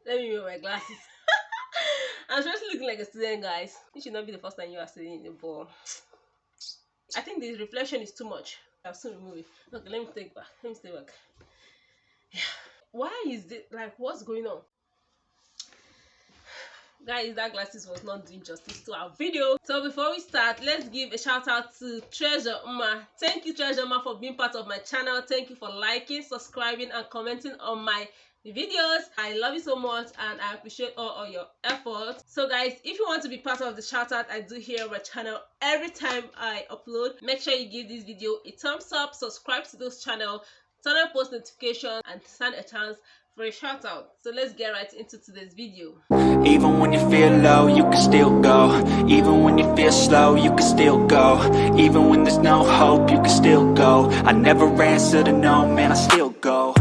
Let me wear my glasses. I'm just looking like a student, guys. It should not be the first time you are seeing it, but I think the reflection is too much. I'll soon remove it. Okay, let me take back. Let me stay back. Why is it like what's going on? Guys, that glasses was not doing justice to our video. So before we start, let's give a shout out to Treasure Uma. Thank you, Treasure Uma, for being part of my channel. Thank you for liking, subscribing, and commenting on my videos. I love you so much and I appreciate all your efforts. So guys, if you want to be part of the shout out I do here on my channel every time I upload, make sure you give this video a thumbs up, subscribe to this channel, turn on post notifications, and stand a chance for a shout out. So let's get right into today's video. Even when you feel low, you can still go. Even when you feel slow, you can still go. Even when there's no hope, you can still go. I never answer to no, man, I still go.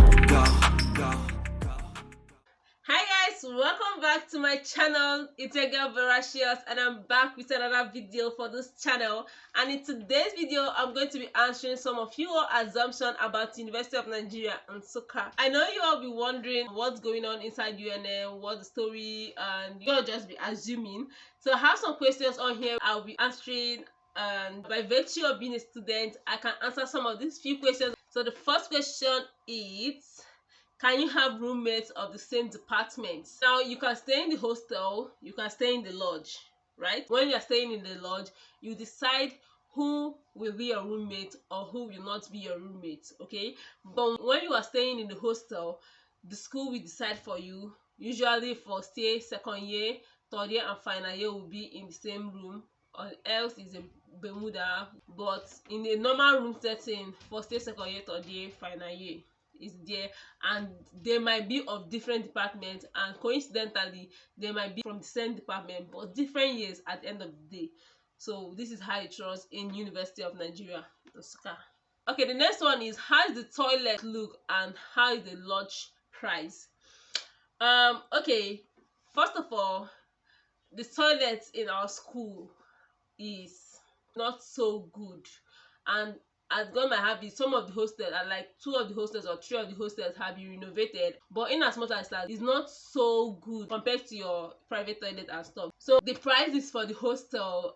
Hi guys, welcome back to my channel. It's your girl Veracious and I'm back with another video for this channel. And in today's video, I'm going to be answering some of your assumptions about the University of Nigeria and Nsukka. I know you all be wondering what's going on inside UNN, what's the story, and you'll just be assuming. So I have some questions on here I'll be answering, and by virtue of being a student, I can answer some of these few questions. So the first question is, can you have roommates of the same department? Now, you can stay in the hostel, you can stay in the lodge, right? When you're staying in the lodge, you decide who will be your roommate or who will not be your roommate, okay? But when you are staying in the hostel, the school will decide for you. Usually for stay second year, third year, and final year will be in the same room, or else is a Bermuda. But in a normal room setting, for stay second year, third year, final year is there, and they might be of different departments, and coincidentally they might be from the same department but different years at the end of the day. So this is how it runs in University of Nigeria, Nsukka. Okay, the next one is, how is the toilet look and how is the lodge price? Okay, first of all, the toilet in our school is not so good, and as God might have it, some of the hostels are like 2 of the hostels or 3 of the hostels have been renovated, but in as much as that, it's not so good compared to your private toilet and stuff. So the prices for the hostel,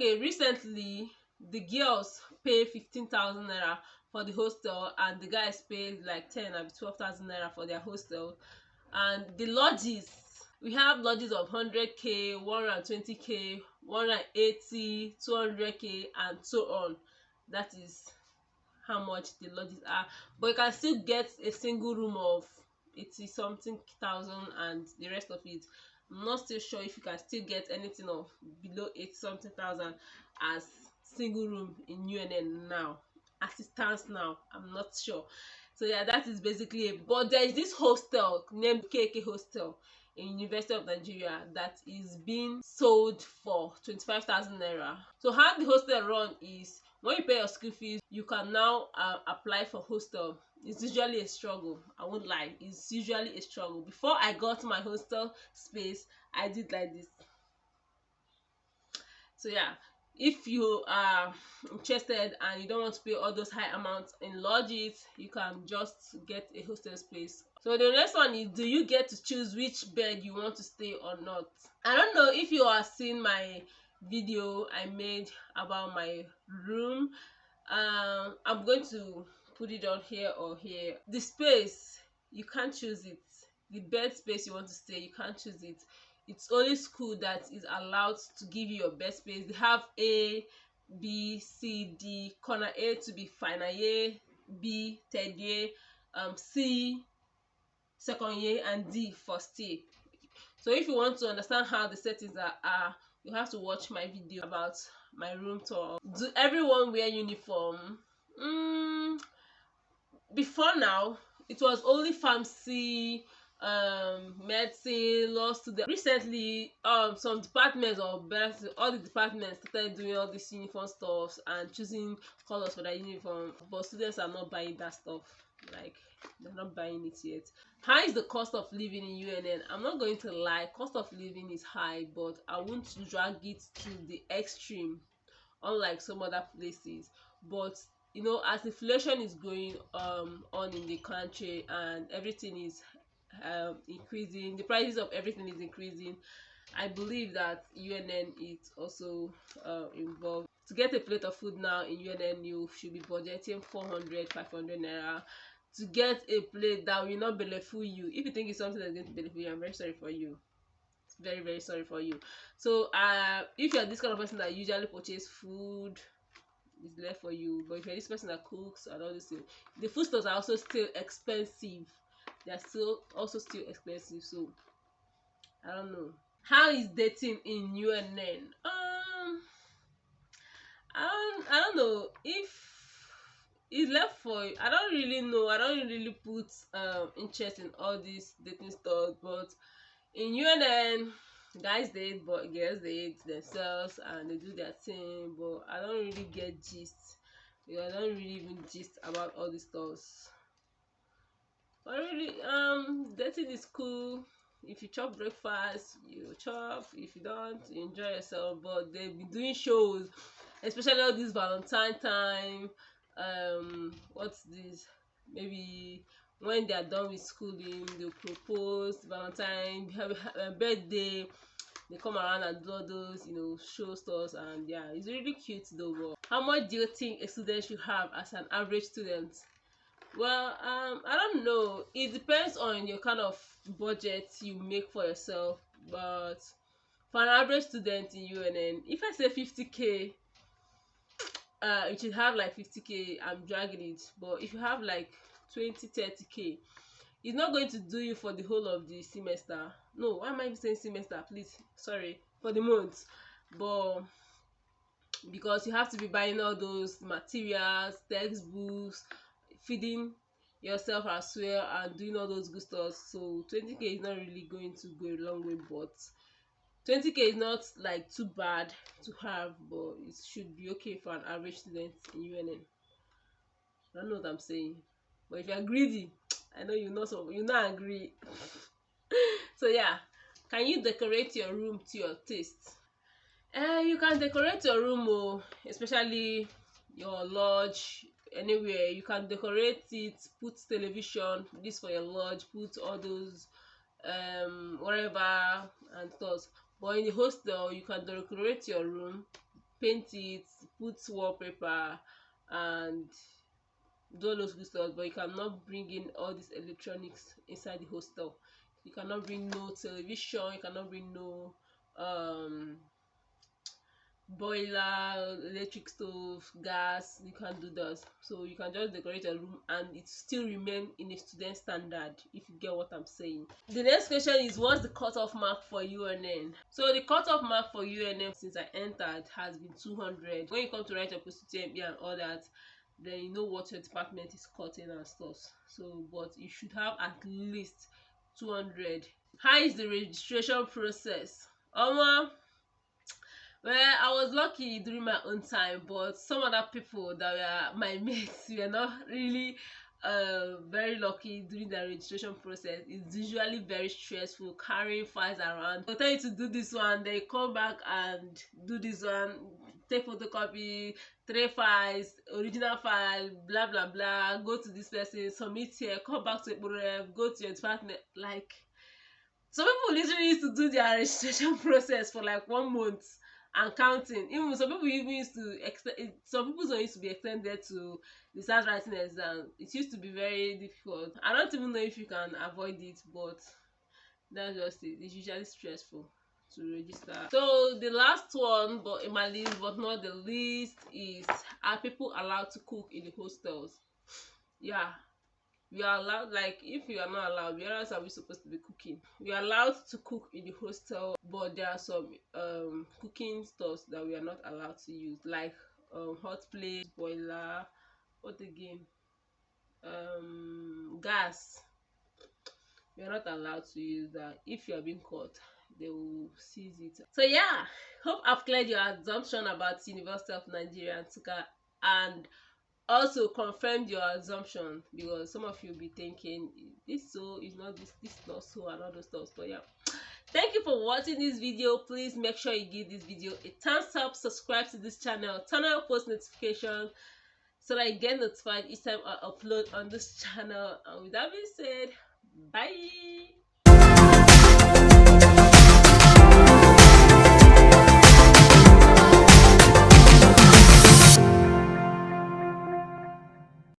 recently the girls pay 15,000 naira for the hostel and the guys pay like 10 or 12,000 naira for their hostel. And the lodges, we have lodges of 100k, 120k, 180, 200k, and so on. That is how much the lodges are, but you can still get a single room of 80 something thousand and the rest of it. I'm not still sure if you can still get anything of below 80 something thousand as single room in UNN now. As it stands now, I'm not sure. So yeah, that is basically it. But there is this hostel named KK Hostel in University of Nigeria that is being sold for 25,000 naira. So how the hostel run is, when you pay your school fees, you can now apply for hostel. It's usually a struggle, I won't lie, it's usually a struggle. Before I got my hostel space, I did like this. So yeah, if you are interested and you don't want to pay all those high amounts in lodges, you can just get a hostel space. So the next one is, do you get to choose which bed you want to stay or not? I don't know if you are seeing my video I made about my room. I'm going to put it on here or here. The space, you can't choose it. The bed space you want to stay, you can't choose it. It's only school that is allowed to give you your bed space. They have A, B, C, D. Corner A to be final year, B third year, C second year, and D first year. So if you want to understand how the settings are, you have to watch my video about my room tour. Do everyone wear uniform? Before now, it was only pharmacy, medicine, law students. Recently, some departments, or better, all the departments started doing all this uniform stuff and choosing colors for their uniform, but students are not buying that stuff. Like, they're not buying it yet. How is the cost of living in UNN? I'm not going to lie, cost of living is high, but I won't drag it to the extreme, unlike some other places. But you know, as inflation is going on in the country and everything is increasing. The prices of everything is increasing. I believe that UNN is also involved. To get a plate of food now in UNN, you should be budgeting 400, 500 naira. To get a plate that will not belittle you, if you think it's something that's going to belittle you, I'm very sorry for you. Very, very sorry for you. So if you're this kind of person that usually purchase food, it's left for you. But if you're this person that cooks and all this thing, the food stores are also still expensive. They're still expensive. So I don't know. How is dating in UNN? I don't know if it's left for you. I don't really know. I don't really put interest in all these dating stuff, but in UNN, guys date, but girls date themselves and they do their thing. But I don't really get gist. I don't really even gist about all these stuff. But really, dating is cool. If you chop breakfast, you chop. If you don't, you enjoy yourself. But they've been doing shows, especially all this Valentine time. What's this? Maybe when they are done with schooling, they'll propose Valentine, have a birthday. They come around and do all those, show stores, and yeah, it's really cute though. But how much do you think a student should have as an average student? Well, I don't know. It depends on your kind of budget you make for yourself. But for an average student in UNN, if I say 50k, you should have like 50k. I'm dragging it. But if you have like 20-30k, it's not going to do you for the whole of the semester. No, why am I saying semester? Please, sorry, for the month. But because you have to be buying all those materials, textbooks, feeding yourself as well, and doing all those good stuff. So 20k is not really going to go a long way, but 20k is not like too bad to have, but it should be okay for an average student in UNN. I don't know what I'm saying, but if you're greedy, I know you not agree. So yeah, can you decorate your room to your taste? You can decorate your room, especially your lodge, anywhere. You can decorate it, put television, this for your lodge, put all those whatever and stuff. But in the hostel, you can decorate your room, paint it, put wallpaper, and do all those good stuff. But you cannot bring in all these electronics inside the hostel. You cannot bring no television, you cannot bring no boiler, electric stove, gas. You can't do that. So you can just decorate a room and it still remain in a student standard, if you get what I'm saying. The next question is, what's the cutoff mark for UNN? So the cutoff mark for UNN since I entered has been 200. When you come to write your post-UTME and all that, then you know what your department is cutting and stuff. So but you should have at least 200. How is the registration process? Well, I was lucky during my own time, but some other people that were my mates were not really very lucky during the registration process. It's usually very stressful, carrying files around. They'll tell you to do this one, they come back and do this one, take photocopy, 3 files, original file, blah blah blah, go to this person, submit here, come back to Ekporo, go to your department. Like, some people literally used to do their registration process for like 1 month and counting. Even some people even used to some people don't used to be extended to the start writing exam. It used to be very difficult. I don't even know if you can avoid it, but that's just it. It's usually stressful to register. So the last one, but in my list, but not the least, is, are people allowed to cook in the hostels? Yeah, we are allowed. Like, if you are not allowed, where else are we supposed to be cooking? We are allowed to cook in the hostel, but there are some cooking stuff that we are not allowed to use, like hot plate, boiler, what again, gas. We are not allowed to use that. If you are being caught, they will seize it. So yeah, hope I've cleared your assumption about University of Nigeria and Nsukka, and also confirmed your assumption, because some of you will be thinking this so is not this is not so, and all those stuff. But yeah, thank you for watching this video. Please make sure you give this video a thumbs up, subscribe to this channel, turn on your post notifications so that you get notified each time I upload on this channel. And with that being said, Bye.